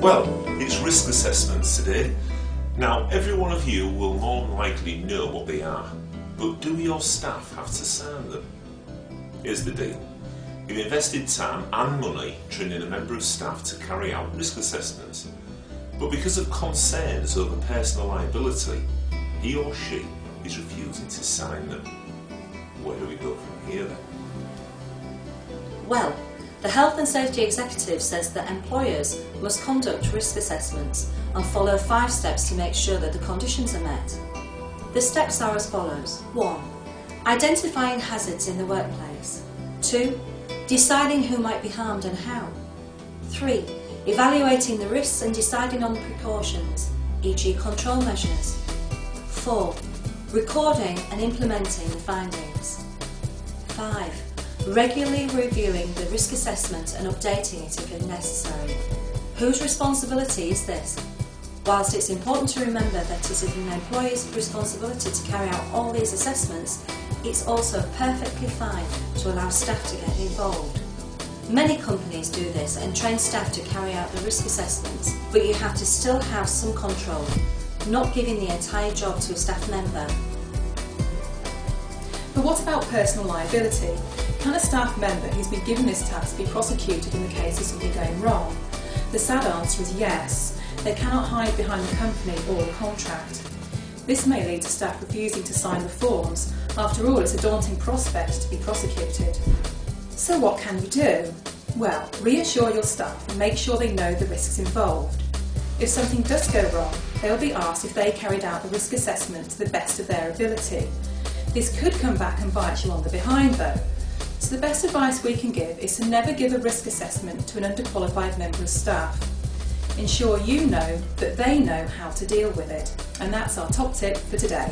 Well, it's risk assessments today. Now, every one of you will more than likely know what they are, but do your staff have to sign them? Here's the deal. You've invested time and money training a member of staff to carry out risk assessments, but because of concerns over personal liability, he or she is refusing to sign them. Where do we go from here then? Well, the Health and Safety Executive says that employers must conduct risk assessments and follow 5 steps to make sure that the conditions are met. The steps are as follows. 1. Identifying hazards in the workplace. 2. Deciding who might be harmed and how. 3. Evaluating the risks and deciding on precautions, e.g. control measures. 4. Recording and implementing the findings. 5. Regularly reviewing the risk assessment and updating it if necessary. Whose responsibility is this? Whilst it's important to remember that it is an employer's responsibility to carry out all these assessments, it's also perfectly fine to allow staff to get involved. Many companies do this and train staff to carry out the risk assessments, but you have to still have some control, not giving the entire job to a staff member. But what about personal liability? Can a staff member who's been given this task be prosecuted in the case of something going wrong? The sad answer is yes. They cannot hide behind the company or the contract. This may lead to staff refusing to sign the forms. After all, it's a daunting prospect to be prosecuted. So what can you do? Well, reassure your staff and make sure they know the risks involved. If something does go wrong, they will be asked if they carried out the risk assessment to the best of their ability. This could come back and bite you on the behind though. So the best advice we can give is to never give a risk assessment to an underqualified member of staff. Ensure you know that they know how to deal with it. And that's our top tip for today.